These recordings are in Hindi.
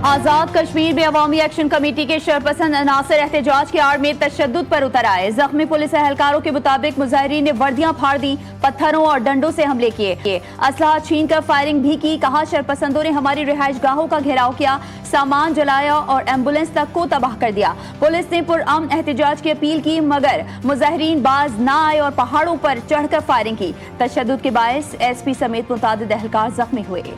आजाद कश्मीर में अवामी एक्शन कमेटी के शरपसंद अनासर एहतजाज की आड़ में तशद्दुद पर उतर आए। जख्मी पुलिस एहलकारों के मुताबिक मुजाहिरीन ने वर्दियां फाड़ दी, पत्थरों और डंडों से हमले किए, असलहा छीन कर फायरिंग भी की। कहा शरपसंदों ने हमारी रिहाइश गाहों का घेराव किया, सामान जलाया और एम्बुलेंस तक को तबाह कर दिया। पुलिस ने पुरअमन एहतजाज की अपील की मगर मुजाहिरीन बाज न आए और पहाड़ों पर चढ़कर फायरिंग की। तशद्दुद के बायस एसपी समेत मुतादिद एहलकार जख्मी हुए।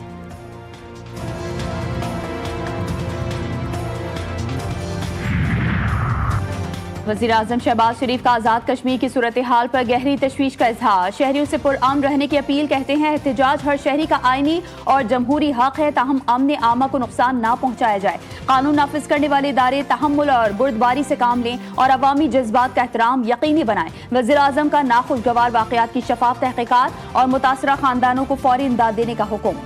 वज़ीर आज़म शहबाज शरीफ का आज़ाद कश्मीर की सूरत हाल पर गहरी तशवीश का इजहार। शहरियों से पुरअमन रहने की अपील। कहते हैं एहतजाज हर शहरी का आईनी और जमहूरी हक है, ताहम अमन आमा को नुकसान ना पहुंचाया जाए। कानून नाफिज करने वाले इदारे तहम्मुल और बुर्दबारी से काम लें और अवामी जज्बात का एहतराम यकीनी बनाएं। वज़ीर आज़म का नाखुशगवार वाक़यात की शफाफ तहक़ीक़ात और मुतासरा खानदानों को फौरी इमदाद देने का हुक्म।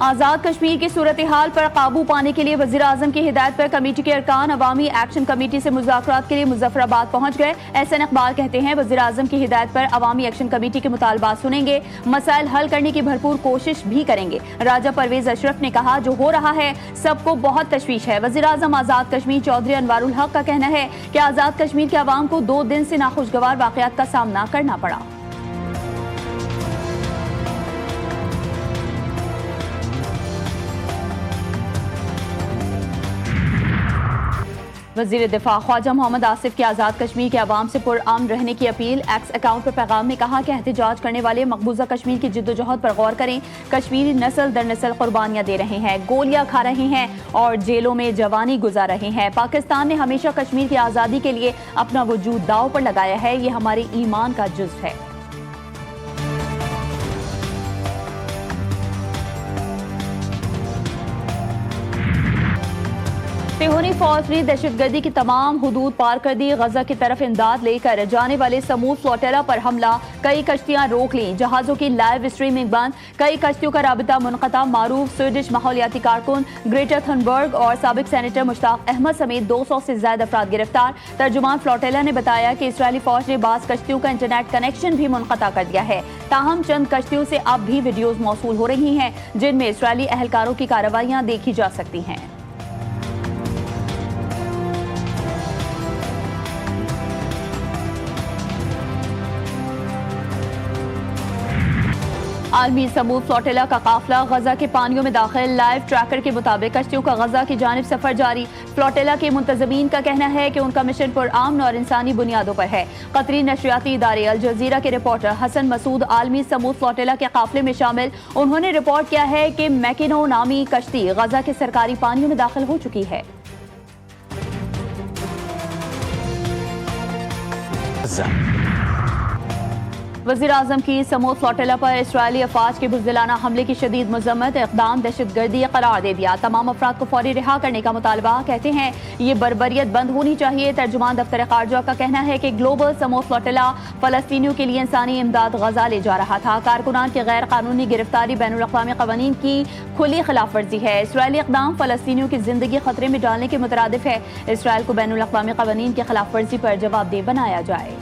आज़ाद कश्मीर की सूरत हाल पर काबू पाने के लिए वज़ीर आज़म की हिदायत पर कमेटी के अरकान अवामी एक्शन कमेटी से मुज़ाकरात के लिए मुजफ्फराबाद पहुंच गए। एहसन इकबाल कहते हैं वज़ीर आज़म की हिदायत पर अवामी एक्शन कमेटी के मुतालबात सुनेंगे, मसाइल हल करने की भरपूर कोशिश भी करेंगे। राजा परवेज अशरफ ने कहा जो हो रहा है सबको बहुत तशवीश है। वज़ीर आज़म आज़ाद कश्मीर चौधरी अनवारुल हक का कहना है कि आज़ाद कश्मीर के अवाम को 2 दिन से नाखुशगवार वाक़यात का सामना करना पड़ा। वज़ीर दिफा ख्वाजा मोहम्मद आसिफ की आज़ाद कश्मीर के अवाम से पुरअमन रहने की अपील। एक्स अकाउंट पर पैगाम में कहा कि एहतजाज करने वाले मकबूजा कश्मीर की जिद्दोजहद पर गौर करें। कश्मीरी नस्ल दर नस्ल कुर्बानियां दे रहे हैं, गोलियां खा रहे हैं और जेलों में जवानी गुजार रहे हैं। पाकिस्तान ने हमेशा कश्मीर की आज़ादी के लिए अपना वजूद दाव पर लगाया है, ये हमारे ईमान का जुज़्व है। सिहोनी फौज ने दहशतगर्दी की तमाम हुदूद पार कर दी। गजा की तरफ इमदाद लेकर जाने वाले समूद फ्लोटेला पर हमला, कई कश्तियां रोक लीं, जहाजों की लाइव स्ट्रीमिंग बंद, कई कश्तियों का राबिता मुनक़ता। मारूफ स्वीडिश माहौलियाती कारकुन ग्रेटा थनबर्ग और साबिक सेनेटर मुश्ताक अहमद समेत 200 से ज्यादा अफराद गिरफ्तार। तर्जुमान फ्लोटेला ने बताया कि इसराइली फौज ने बाज़ कश्तियों का इंटरनेट कनेक्शन भी मुनक़ता कर दिया है। ताहम चंद कश्तियों से अब भी वीडियोज मौसूल हो रही हैं जिनमें इसराइली एहलकारों की कार्रवाइयां देखी जा सकती हैं। आलमी समूद फ्लोटेला का काफिला गजा के पानियों में दाखिल। लाइव ट्रैकर के मुताबिक कश्तियों का गजा की जानिब सफर जारी। फ्लोटेला के मुंतजमीन का कहना है कि उनका मिशन पुरअमन और इंसानी बुनियादों पर है। कतरी नशरियाती इदारे अल जजीरा के रिपोर्टर हसन मसूद आलमी समूद फ्लोटेला के काफिले में शामिल। उन्होंने रिपोर्ट किया है कि मैकिनो नामी कश्ती गजा के सरकारी पानियों में दाखिल हो चुकी है। वज़ीर आज़म की समूद फ्लोटेला पर इसराइली अफवाज के बुज़दिलाना हमले की शदीद मज़म्मत। इक़दाम दहशतगर्दी करार दे दिया। तमाम अफराद को फौरी रिहा करने का मुतालबा। कहते हैं ये बर्बरियत बंद होनी चाहिए। तर्जुमान दफ्तर खारजा का कहना है कि ग्लोबल समूद फ्लोटेला फ़लस्तीनियों के लिए इंसानी इमदाद गजा ले जा रहा था। कारकुनान की गैर कानूनी गिरफ्तारी बैनुल-अक़वामी क़वानीन की खुली खिलाफ वर्जी है। इसराइली इक़दाम फ़लस्तीनियों की जिंदगी खतरे में डालने के मुतरादिफ है। इसराइल को बैनुल-अक़वामी क़वानीन की खिलाफ वर्जी पर जवाबदेह बनाया जाए।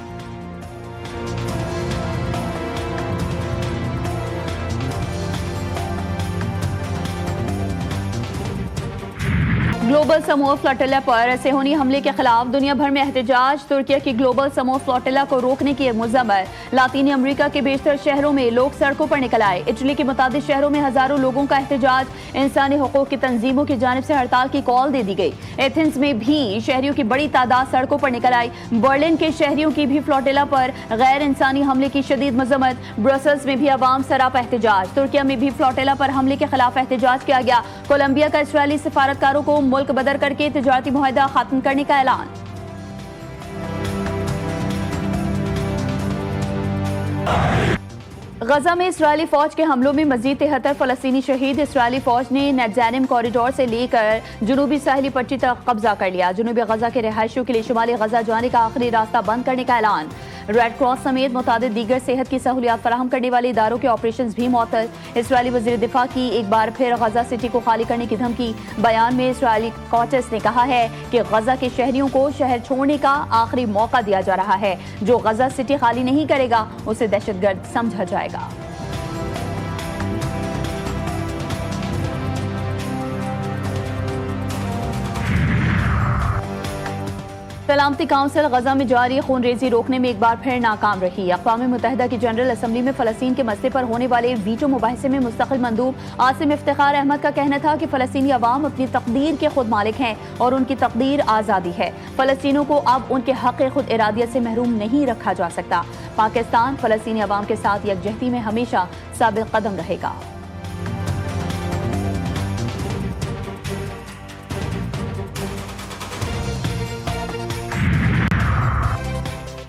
ग्लोबल समूह फ्लोटेला पर सिहोनी हमले के खिलाफ दुनिया भर में एहतजाज। तुर्की की ग्लोबल समूह फ्लोटेला को रोकने की मुज़म्मत। लातीनी अमेरिका के बेशतर शहरों में लोग सड़कों पर निकल आए। इटली के मुतादिद शहरों में हजारों लोगों का एहतजाज। इंसानी हुकूक की तंजीमों की जानिब से हड़ताल की कॉल दे दी गई। एथेंस में भी शहरियों की बड़ी तादाद सड़कों पर निकल आई। बर्लिन के शहरियों की भी फ्लोटेला पर गैर इंसानी हमले की शदीद मज़म्मत। ब्रसल्स में भी अवाम सराप एहतजाज। तुर्किया में भी फ्लोटेला पर हमले के खिलाफ एहतजाज किया गया। कोलंबिया का इसराइली सफारतकारों को मुल्क बदर करके तिजारती मुआहदा खत्म करने का ऐलान। गजा में इसराइली फौज के हमलों में मजीद 73 फलस्तीनी शहीद। इसराइली फौज ने नेटजैनिम कॉरिडोर से लेकर जुनूबी साहिली पट्टी तक कब्जा कर लिया। जुनूबी गजा के रिहायशियों के लिए शुमाली गजा जाने का आखिरी रास्ता बंद करने का ऐलान। रेड क्रॉस समेत मुतादिद दीगर सेहत की सहूलियात फराहम करने वाले इदारों के ऑपरेशन भी मुअत्तल। इसराइली वज़ीर दिफा की एक बार फिर गजा सिटी को खाली करने की धमकी। बयान में इसराइली क्वार्टर्स ने कहा है कि गजा के शहरियों को शहर छोड़ने का आखिरी मौका दिया जा रहा है। जो गजा सिटी खाली नहीं करेगा उसे दहशतगर्द समझा जाएगा। सलामती काउंसिल गजा में जारी खून रेजी रोकने में एक बार फिर नाकाम रही। अक़वाम मुत्तहिदा की जनरल असम्बली में फ़लस्तीन के मसले पर होने वाले वीटो मुबाहिसे में मुस्तकिल मंदूब आसिम इफ्तिखार अहमद का कहना था कि फ़लस्तीनी अवाम अपनी तकदीर के खुद मालिक हैं और उनकी तकदीर आज़ादी है। फ़लस्तीनों को अब उनके हक़ खुद इरादियत से महरूम नहीं रखा जा सकता। पाकिस्तान फ़लस्तीनी अवाम के साथ यकजहती में हमेशा साबित कदम रहेगा।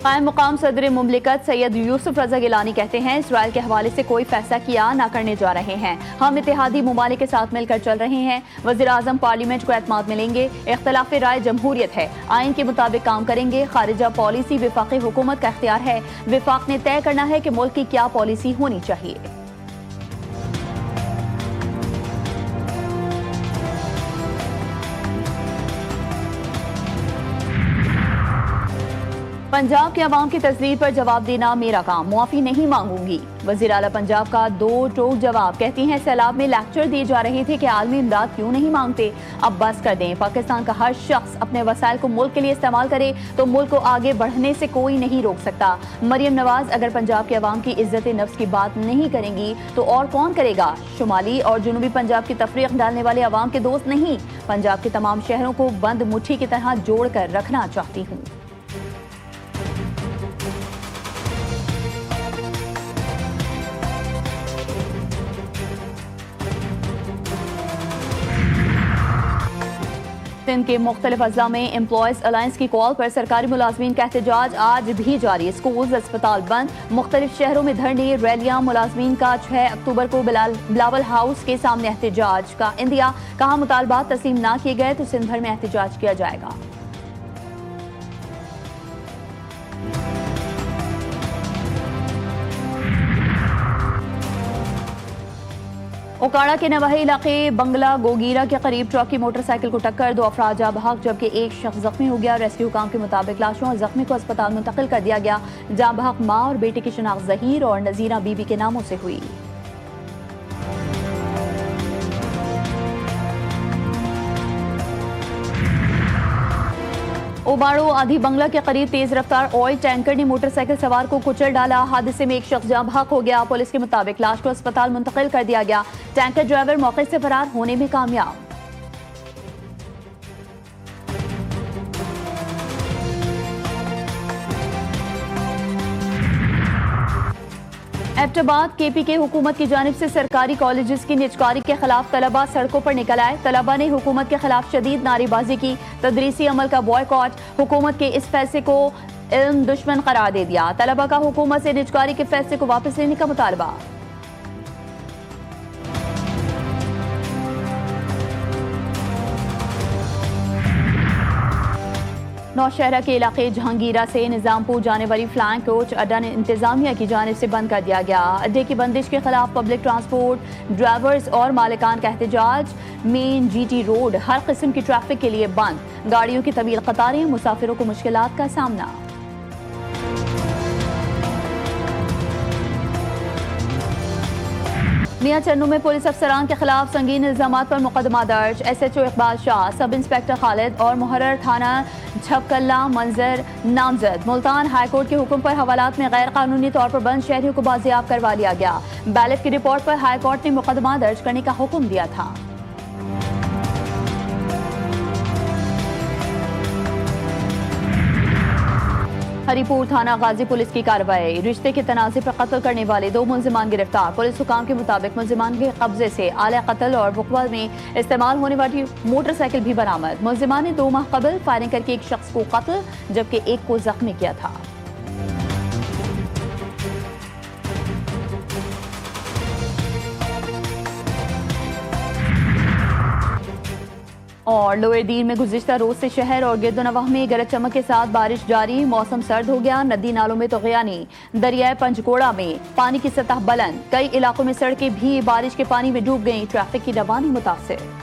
कायम मुकाम सदर मुमलिकत सैयद यूसुफ रजा गिलानी कहते हैं इसराइल के हवाले से कोई फैसला किया ना करने जा रहे हैं। हम इत्तेहादी ममालिक के साथ मिलकर चल रहे हैं। वज़ीर आज़म पार्लियामेंट को एतमाद मिलेंगे। इख्तलाफ राय जमहूरियत है, आइन के मुताबिक काम करेंगे। खारिजा पॉलिसी वफाकी हुकूमत का इख्तियार है। वफाक ने तय करना है कि मुल्क की क्या पॉलिसी होनी चाहिए। पंजाब के अवाम की तस्दीर पर जवाब देना मेरा काम, मुआफी नहीं मांगूंगी। वज़ीर आला पंजाब का दो टोक जवाब। कहती हैं सैलाब में लेक्चर दिए जा रहे थे कि आलमी इमदाद क्यों नहीं मांगते, अब बस कर दें। पाकिस्तान का हर शख्स अपने वसाइल को मुल्क के लिए इस्तेमाल करे तो मुल्क को आगे बढ़ने से कोई नहीं रोक सकता। मरियम नवाज अगर पंजाब के अवाम की इज्जत नफ्स की बात नहीं करेंगी तो और कौन करेगा। शुमाली और जुनूबी पंजाब की तफरीक डालने वाले अवाम के दोस्त नहीं, पंजाब के तमाम शहरों को बंद मुट्ठी की तरह जोड़ कर रखना चाहती हूँ। सिंध के मुख्तलिफ अज़ला में एम्प्लॉयज़ अलायंस की कॉल पर सरकारी मुलाजमीन का एहतजाज आज भी जारी। स्कूल अस्पताल बंद, मुख्तलिफ शहरों में धरने रैलियां। मुलाजमीन का 6 अक्टूबर को बिलावल हाउस के सामने एहतजाज का इंदिया। कहा मुतालबात तस्लीम ना किए गए तो सिंध भर में एहतजाज किया जाएगा। ओकाड़ा के नवाही इलाके बंगला गोगीरा के करीब ट्रक की मोटरसाइकिल को टक्कर, 2 अफराद जाँ बहक जबकि एक शख्स जख्मी हो गया। रेस्क्यू हुकाम के मुताबिक लाशों और जख्मी को अस्पताल मुंतकिल कर दिया गया। जाँ बहक माँ और बेटे की शिनाख्त जहीर और नजीरा बीबी के नामों से हुई। ओबाड़ो आधी बंगला के करीब तेज रफ्तार ऑयल टैंकर ने मोटरसाइकिल सवार को कुचल डाला। हादसे में एक शख्स जाँ बहक हो गया। पुलिस के मुताबिक लाश को अस्पताल मुंतकिल कर दिया गया। टैंकर ड्राइवर मौके से फरार होने में कामयाब। एबटाबाद KPK हुकूमत की जानिब से सरकारी कॉलेजेस की निजकारी के खिलाफ तलबा सड़कों पर निकल आए। तलबा ने हुकूमत के खिलाफ शदीद नारेबाजी की। तदरीसी अमल का बॉयकॉट। हुकूमत के इस फैसले को इल्म दुश्मन करार दे दिया। तलबा का हुकूमत से निजकारी के फैसले को वापस लेने का मुतालबा। नौशहरा के इलाके जहांगीरा से निजामपुर जाने वाली फ्लाइंग कोच अड्डा ने इंतजामिया की जानिब से बंद कर दिया गया। अड्डे की बंदिश के खिलाफ पब्लिक ट्रांसपोर्ट ड्राइवर्स और मालिकान का एहतजाज। मेन GT रोड हर किस्म की ट्रैफिक के लिए बंद। गाड़ियों की तवील कतारें, मुसाफिरों को मुश्किलात का सामना। मियां चन्नू में पुलिस अफसरान के खिलाफ संगीन इल्जामात पर मुकदमा दर्ज। SHO Iqbal Shah, sub inspector Khalid और मुहर्रर थाना झपकल्ला मंजर नामजद। मुल्तान हाईकोर्ट के हुक्म पर हवालात में गैर कानूनी तौर पर बंद शहरियों को बाजियाब करवा लिया गया। बैलेट की रिपोर्ट पर हाईकोर्ट ने मुकदमा दर्ज करने का हुक्म दिया था। हरीपुर थाना गाजी पुलिस की कार्रवाई। रिश्ते के तनाज़े पर कत्ल करने वाले 2 मुलजिमान गिरफ्तार। पुलिस हुकाम के मुताबिक मुलजिमान के कब्जे से आला कत्ल और वक़्वा में इस्तेमाल होने वाली मोटरसाइकिल भी बरामद। मुलजिमान ने 2 माह कबल फायरिंग करके एक शख्स को कत्ल जबकि एक को जख्मी किया था। और लोअर दीर में गुज़िश्ता रोज से शहर और गिरदोनवाह में गरज चमक के साथ बारिश जारी। मौसम सर्द हो गया। नदी नालों में तग़यानी। दरियाए पंचकोड़ा में पानी की सतह बुलंद। कई इलाकों में सड़कें भी बारिश के पानी में डूब गईं। ट्रैफिक की रवानी मुतासिर।